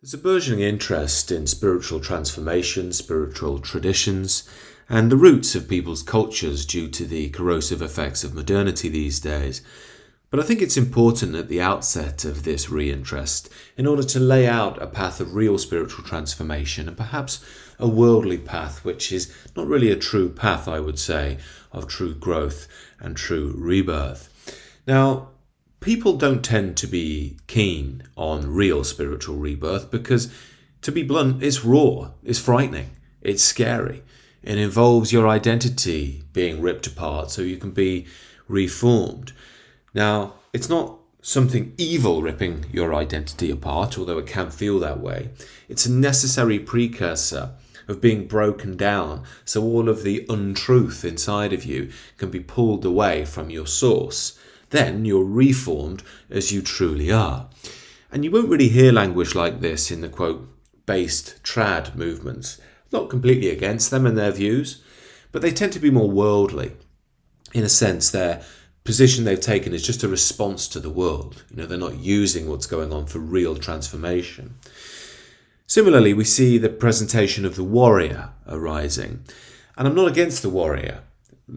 There's a burgeoning interest in spiritual transformation, spiritual traditions, and the roots of people's cultures due to the corrosive effects of modernity these days. But I think it's important at the outset of this reinterest in order to lay out a path of real spiritual transformation and perhaps a worldly path, which is not really a true path, I would say, of true growth and true rebirth. Now, people don't tend to be keen on real spiritual rebirth because, to be blunt, it's raw, it's frightening, it's scary. It involves your identity being ripped apart so you can be reformed. Now, it's not something evil ripping your identity apart, although it can feel that way. It's a necessary precursor of being broken down so all of the untruth inside of you can be pulled away from your source. Then you're reformed as you truly are. And you won't really hear language like this in the, quote, based trad movements. Not completely against them and their views, but they tend to be more worldly. In a sense, their position they've taken is just a response to the world. They're not using what's going on for real transformation. Similarly, we see the presentation of the warrior arising. And I'm not against the warrior,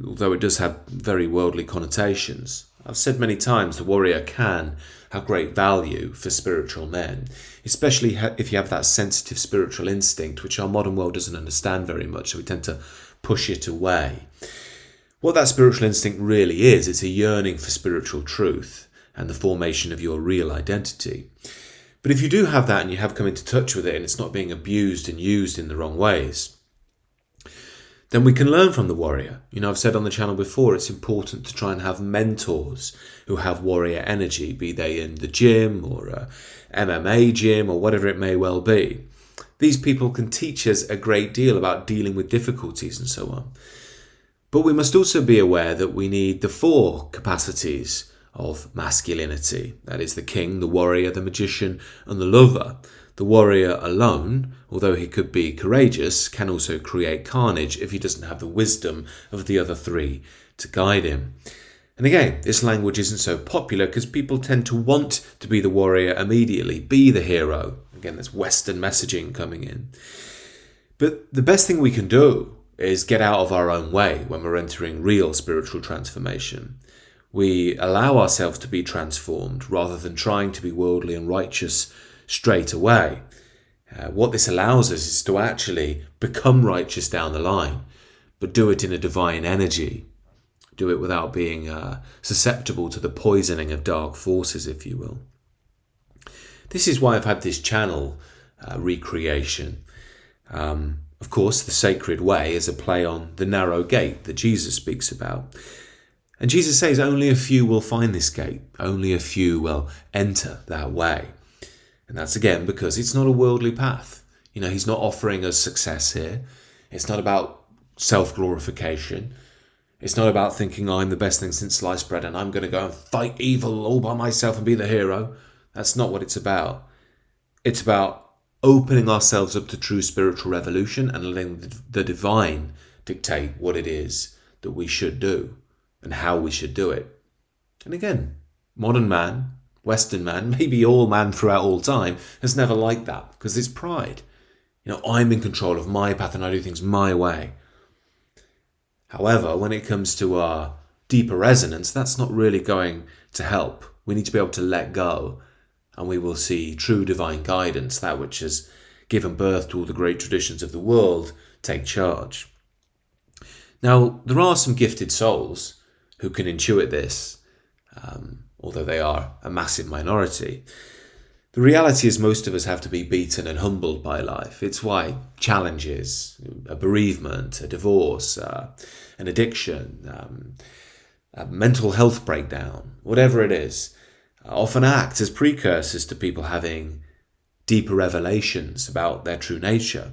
although it does have very worldly connotations. I've said many times the warrior can have great value for spiritual men, especially if you have that sensitive spiritual instinct, which our modern world doesn't understand very much, so we tend to push it away. What that spiritual instinct really is, it's a yearning for spiritual truth and the formation of your real identity. But if you do have that and you have come into touch with it and it's not being abused and used in the wrong ways, then we can learn from the warrior. I've said on the channel before, it's important to try and have mentors who have warrior energy, be they in the gym or a MMA gym or whatever it may well be. These people can teach us a great deal about dealing with difficulties and so on. But we must also be aware that we need the four capacities of masculinity. That is the king, the warrior, the magician, and the lover. The warrior alone, although he could be courageous, can also create carnage if he doesn't have the wisdom of the other three to guide him. And again, this language isn't so popular because people tend to want to be the warrior immediately, be the hero. Again, there's Western messaging coming in. But the best thing we can do is get out of our own way when we're entering real spiritual transformation. We allow ourselves to be transformed rather than trying to be worldly and righteous straight away. What this allows us is to actually become righteous down the line, but do it in a divine energy. Do it without being susceptible to the poisoning of dark forces, if you will. This is why I've had this channel recreation. Of course, the sacred way is a play on the narrow gate that Jesus speaks about. And Jesus says only a few will find this gate. Only a few will enter that way. And that's again because it's not a worldly path. He's not offering us success here. It's not about self-glorification. It's not about thinking I'm the best thing since sliced bread and I'm going to go and fight evil all by myself and be the hero. That's not what it's about. It's about opening ourselves up to true spiritual revolution and letting the divine dictate what it is that we should do and how we should do it. And again, modern man, Western man, maybe all man throughout all time, has never liked that because it's pride. I'm in control of my path and I do things my way. However, when it comes to our deeper resonance, that's not really going to help. We need to be able to let go, and we will see true divine guidance, that which has given birth to all the great traditions of the world, take charge. Now, there are some gifted souls who can intuit this, although they are a massive minority. The reality is most of us have to be beaten and humbled by life. It's why challenges, a bereavement, a divorce, an addiction, a mental health breakdown, whatever it is, often act as precursors to people having deeper revelations about their true nature.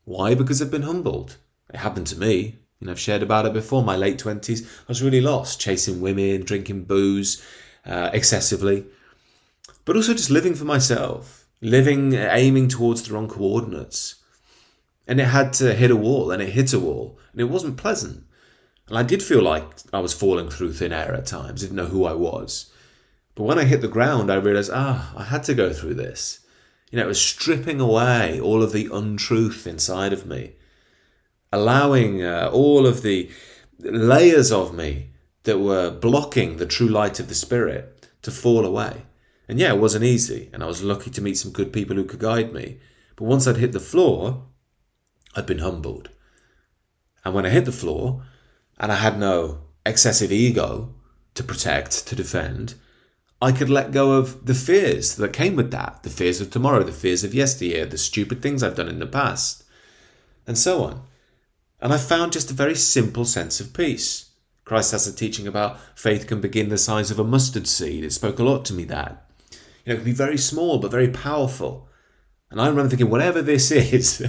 Why? Because they've been humbled. It happened to me. I've shared about it before. My late 20s, I was really lost, chasing women, drinking booze excessively, but also just living for myself, aiming towards the wrong coordinates. And it had to hit a wall, and it hit a wall, and it wasn't pleasant. And I did feel like I was falling through thin air at times, didn't know who I was. But when I hit the ground, I realized, I had to go through this. It was stripping away all of the untruth inside of me, allowing all of the layers of me that were blocking the true light of the Spirit to fall away. And yeah, it wasn't easy, and I was lucky to meet some good people who could guide me. But once I'd hit the floor, I'd been humbled. And when I hit the floor, and I had no excessive ego to protect, to defend, I could let go of the fears that came with that. The fears of tomorrow, the fears of yesteryear, the stupid things I've done in the past, and so on. And I found just a very simple sense of peace. Christ has a teaching about faith can begin the size of a mustard seed. It spoke a lot to me, that. It can be very small, but very powerful. And I remember thinking, whatever this is,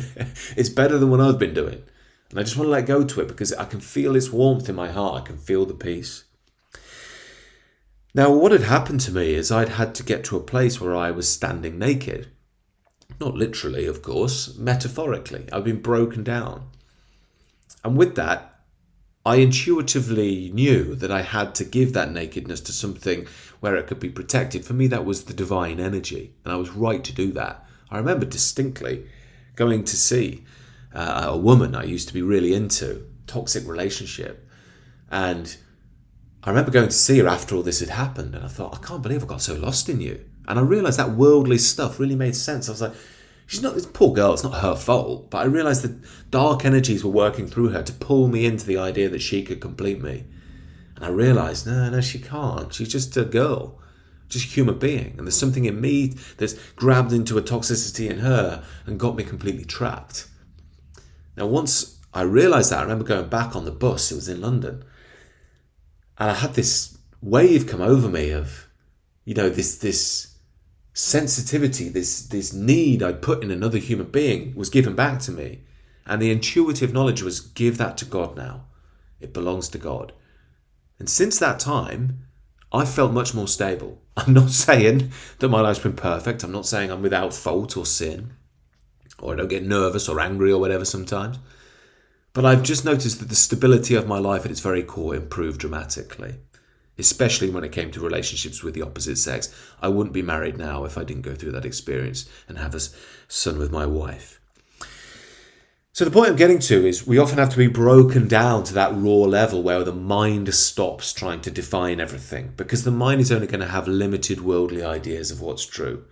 it's better than what I've been doing. And I just want to let go to it because I can feel its warmth in my heart. I can feel the peace. Now, what had happened to me is I'd had to get to a place where I was standing naked. Not literally, of course, metaphorically. I'd been broken down. And with that, I intuitively knew that I had to give that nakedness to something where it could be protected. For me, that was the divine energy, and I was right to do that. I remember distinctly going to see a woman I used to be really into, toxic relationship, and I remember going to see her after all this had happened, and I thought, I can't believe I got so lost in you. And I realised that worldly stuff really made sense. I was like, she's not this poor girl, it's not her fault. But I realised that dark energies were working through her to pull me into the idea that she could complete me. And I realised, no, she can't. She's just a girl, just a human being. And there's something in me that's grabbed into a toxicity in her and got me completely trapped. Now, once I realised that, I remember going back on the bus, it was in London, and I had this wave come over me of, this sensitivity, this need I'd put in another human being was given back to me. And the intuitive knowledge was, give that to God now. It belongs to God. And since that time, I felt much more stable. I'm not saying that my life's been perfect. I'm not saying I'm without fault or sin, or I don't get nervous or angry or whatever sometimes. But I've just noticed that the stability of my life at its very core improved dramatically, especially when it came to relationships with the opposite sex. I wouldn't be married now if I didn't go through that experience and have a son with my wife. So the point I'm getting to is we often have to be broken down to that raw level where the mind stops trying to define everything, because the mind is only going to have limited worldly ideas of what's true.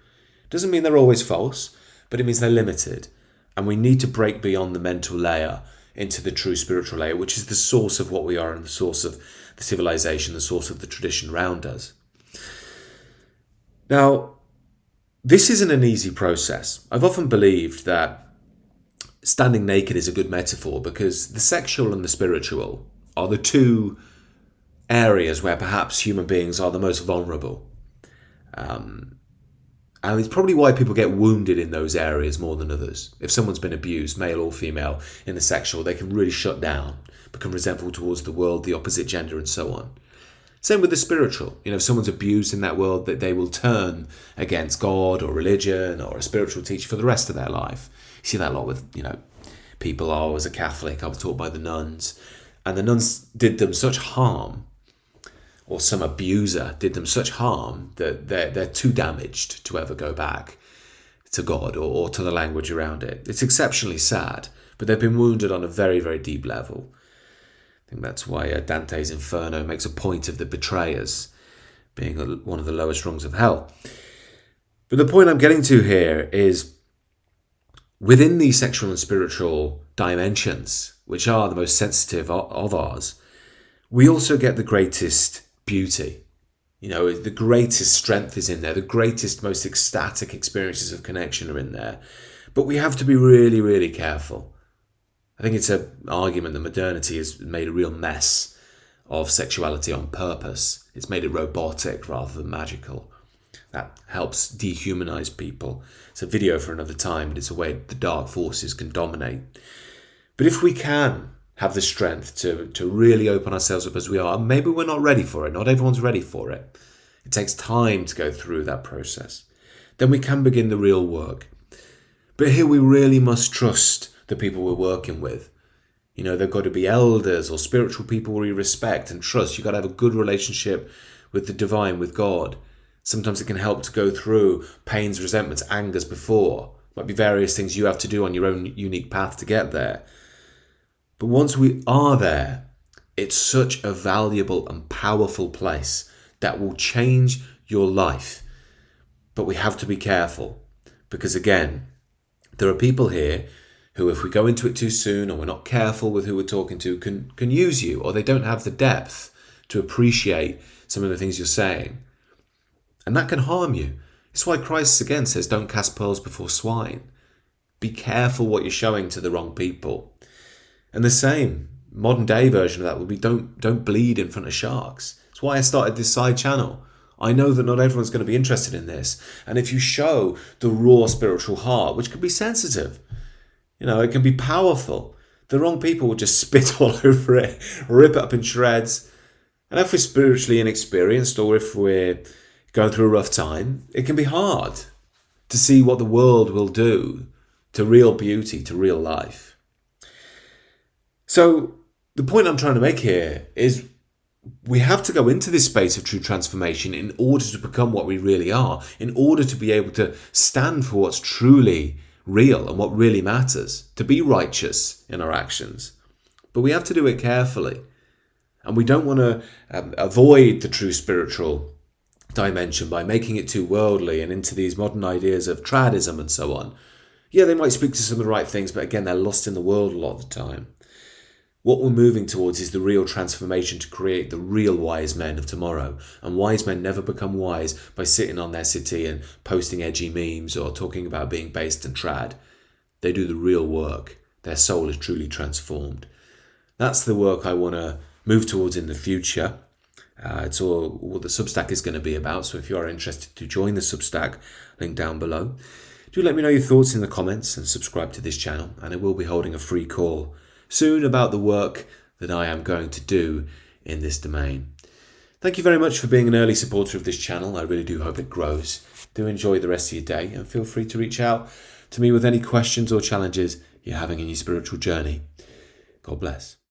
Doesn't mean they're always false, but it means they're limited. And we need to break beyond the mental layer into the true spiritual layer, which is the source of what we are and the source of the civilization, the source of the tradition around us. Now, this isn't an easy process. I've often believed that standing naked is a good metaphor because the sexual and the spiritual are the two areas where perhaps human beings are the most vulnerable. And it's probably why people get wounded in those areas more than others. If someone's been abused, male or female, in the sexual, they can really shut down, become resentful towards the world, the opposite gender, and so on. Same with the spiritual. If someone's abused in that world, that they will turn against God or religion or a spiritual teacher for the rest of their life. You see that a lot with, people. I was a Catholic, I was taught by the nuns, and the nuns did them such harm, or some abuser did them such harm that they're too damaged to ever go back to God or to the language around it. It's exceptionally sad, but they've been wounded on a very, very deep level. I think that's why Dante's Inferno makes a point of the betrayers being one of the lowest rungs of hell. But the point I'm getting to here is within these sexual and spiritual dimensions, which are the most sensitive of ours, we also get the greatest beauty. The greatest strength is in there. The greatest, most ecstatic experiences of connection are in there. But we have to be really, really careful. I think it's an argument that modernity has made a real mess of sexuality on purpose. It's made it robotic rather than magical. That helps dehumanize people. It's a video for another time, but it's a way the dark forces can dominate. But if we can have the strength to really open ourselves up as we are, and maybe we're not ready for it, not everyone's ready for it. It takes time to go through that process. Then we can begin the real work. But here we really must trust the people we're working with. They've got to be elders or spiritual people we respect and trust. You've got to have a good relationship with the divine, with God. Sometimes it can help to go through pains, resentments, angers before. Might be various things you have to do on your own unique path to get there. But once we are there, it's such a valuable and powerful place that will change your life. But we have to be careful because, again, there are people here who, if we go into it too soon or we're not careful with who we're talking to, can use you, or they don't have the depth to appreciate some of the things you're saying. And that can harm you. It's why Christ again says, don't cast pearls before swine. Be careful what you're showing to the wrong people. And the same modern day version of that would be don't bleed in front of sharks. That's why I started this side channel. I know that not everyone's going to be interested in this. And if you show the raw spiritual heart, which can be sensitive, it can be powerful, the wrong people will just spit all over it, rip it up in shreds. And if we're spiritually inexperienced, or if we're going through a rough time, it can be hard to see what the world will do to real beauty, to real life. So the point I'm trying to make here is we have to go into this space of true transformation in order to become what we really are, in order to be able to stand for what's truly real and what really matters, to be righteous in our actions. But we have to do it carefully. And we don't want to avoid the true spiritual dimension by making it too worldly and into these modern ideas of tradism and so on. Yeah, they might speak to some of the right things, but again, they're lost in the world a lot of the time. What we're moving towards is the real transformation to create the real wise men of tomorrow. And wise men never become wise by sitting on their city and posting edgy memes or talking about being based and trad. They do the real work. Their soul is truly transformed. That's the work I want to move towards in the future. It's all what the Substack is going to be about. So if you are interested to join the Substack, link down below. Do let me know your thoughts in the comments and subscribe to this channel. And I will be holding a free call soon about the work that I am going to do in this domain. Thank you very much for being an early supporter of this channel. I really do hope it grows. Do enjoy the rest of your day and feel free to reach out to me with any questions or challenges you're having in your spiritual journey. God bless.